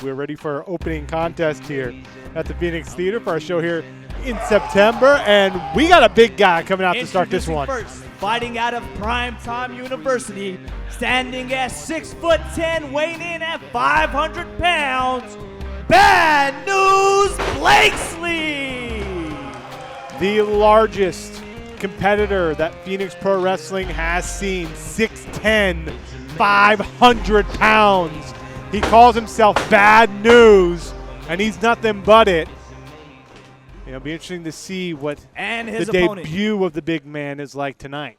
We're ready for our opening contest here at the Phoenix Theater for our show here in September, and we got a big guy coming out to start this one. First, fighting out of Primetime University, standing at 6'10", weighing in at 500 pounds, Bad News Blakeslee! The largest competitor that Phoenix Pro Wrestling has seen, 6'10", 500 pounds. He calls himself Bad News, and he's nothing but it. It'll be interesting to see what the debut of the big man is like tonight.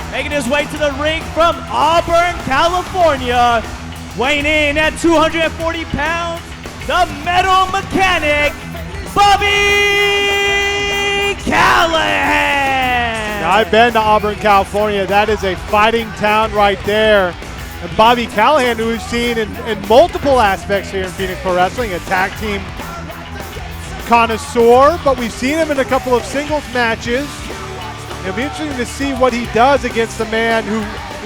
Making his way to the ring from Auburn, California, weighing in at 240 pounds, the Metal Mechanic, Bobby Callahan. Now, I've been to Auburn, California. That is a fighting town right there. And Bobby Callahan, who we've seen in multiple aspects here in Phoenix Pro Wrestling, a tag team connoisseur, but we've seen him in a couple of singles matches. It'll be interesting to see what he does against a man who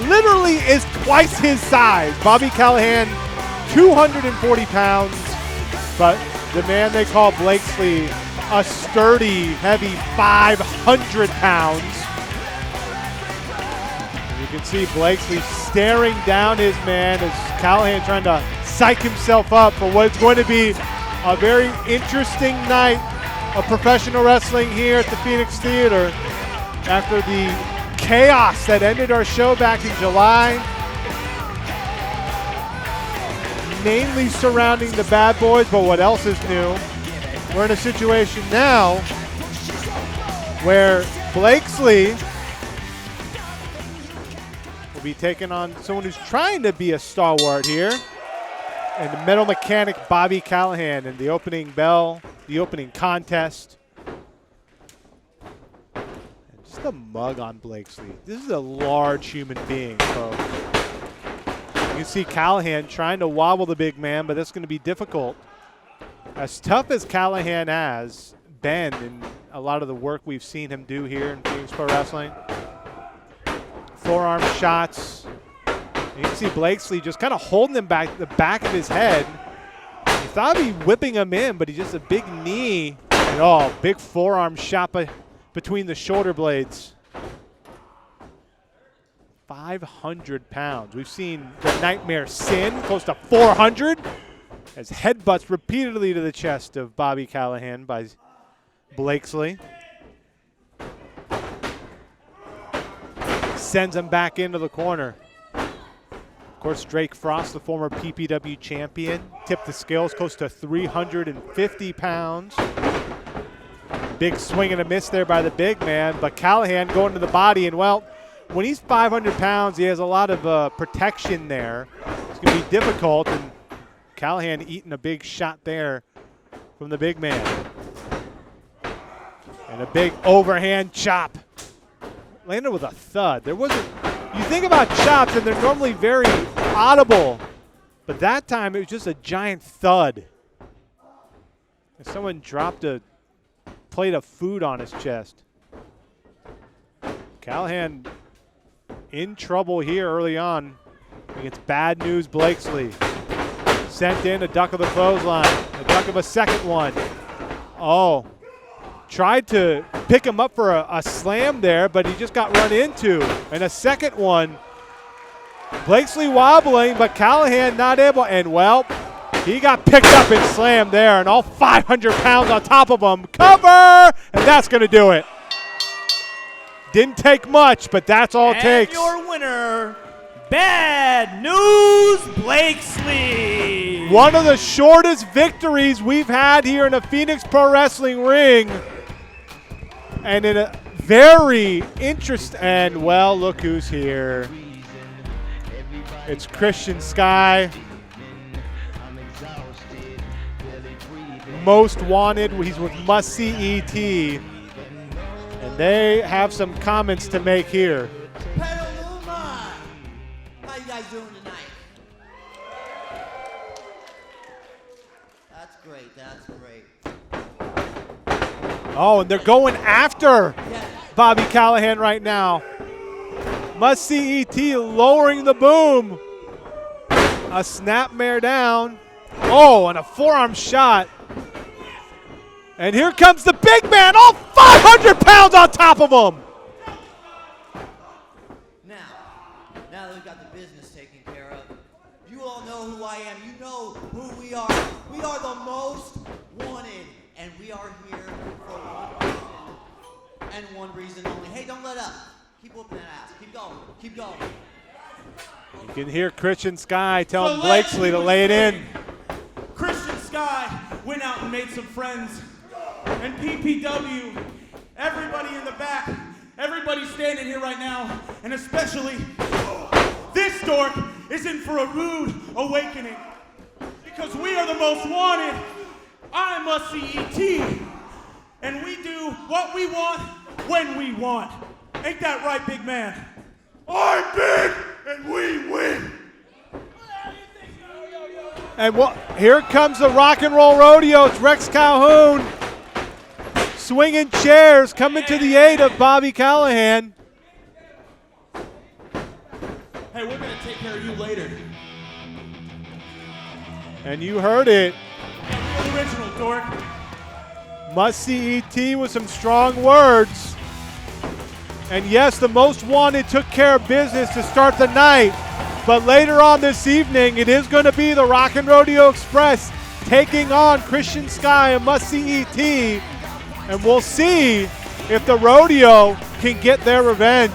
literally is twice his size. Bobby Callahan, 240 pounds, but the man they call Blakeslee, a sturdy, heavy 500 pounds. And you can see Blakeslee staring down his man as Callahan trying to psych himself up for what's going to be a very interesting night of professional wrestling here at the Phoenix Theater. After the chaos that ended our show back in July, mainly surrounding the Bad Boys, but what else is new? We're in a situation now where Blakeslee will be taking on someone who's trying to be a stalwart here, and the Metal Mechanic Bobby Callahan in the opening bell, the opening contest. The mug on Blakeslee. This is a large human being, folks. You can see Callahan trying to wobble the big man, but that's going to be difficult. As tough as Callahan has been in a lot of the work we've seen him do here in Phoenix Pro Wrestling, forearm shots. You can see Blakeslee just kind of holding him back, the back of his head. You thought he'd be whipping him in, but he's just a big knee. And big forearm shot between the shoulder blades. 500 pounds. We've seen the Nightmare Sin close to 400 as headbutts repeatedly to the chest of Bobby Callahan by Blakeslee. Sends him back into the corner. Of course, Drake Frost, the former PPW champion, tipped the scales close to 350 pounds. Big swing and a miss there by the big man, but Callahan going to the body, and well, when he's 500 pounds, he has a lot of protection there. It's going to be difficult, and Callahan eating a big shot there from the big man. And a big overhand chop. Landed with a thud. There wasn't, you think about chops, and they're normally very audible, but that time it was just a giant thud. And someone dropped a plate of food on his chest. Callahan in trouble here early on against Bad News Blakeslee. Sent in a duck of the clothesline, a duck of a second one. Tried to pick him up for a slam there, but he just got run into. And a second one. Blakeslee wobbling, but Callahan not able, and well, he got picked up and slammed there, and all 500 pounds on top of him. Cover! And that's going to do it. Didn't take much, but that's all it takes. And your winner, Bad News Blakeslee. One of the shortest victories we've had here in a Phoenix Pro Wrestling ring. And in a very interesting, and well, look who's here. It's Christian Sky. Most Wanted. He's with Must See ET. And they have some comments to make here. Petaluma! How you guys doing tonight? That's great, that's great. Oh, and they're going after Bobby Callahan right now. Must see ET lowering the boom. A snapmare down. Oh, and a forearm shot. And here comes the big man, all 500 pounds on top of him. Now that we've got the business taken care of, you all know who I am. You know who we are. We are the most wanted, and we are here for one reason and one reason only. Hey, don't let up. Keep whooping that ass. Keep going. Keep going. You can hear Christian Sky telling Blakeslee to lay it in. Christian Sky went out and made some friends. And PPW, everybody in the back, everybody standing here right now, and especially this dork is in for a rude awakening. Because we are the most wanted. I must see ET. And we do what we want when we want. Ain't that right, big man? I'm big and we win. And here comes the rock and roll rodeo. It's Rex Calhoun swinging chairs, coming to the aid of Bobby Callahan. Hey, we're gonna take care of you later. And you heard it. You're the original, dork. Must see ET with some strong words. And yes, the most wanted took care of business to start the night. But later on this evening, it is going to be the Rock and Rodeo Express taking on Christian Sky and Must See ET. And we'll see if the rodeo can get their revenge.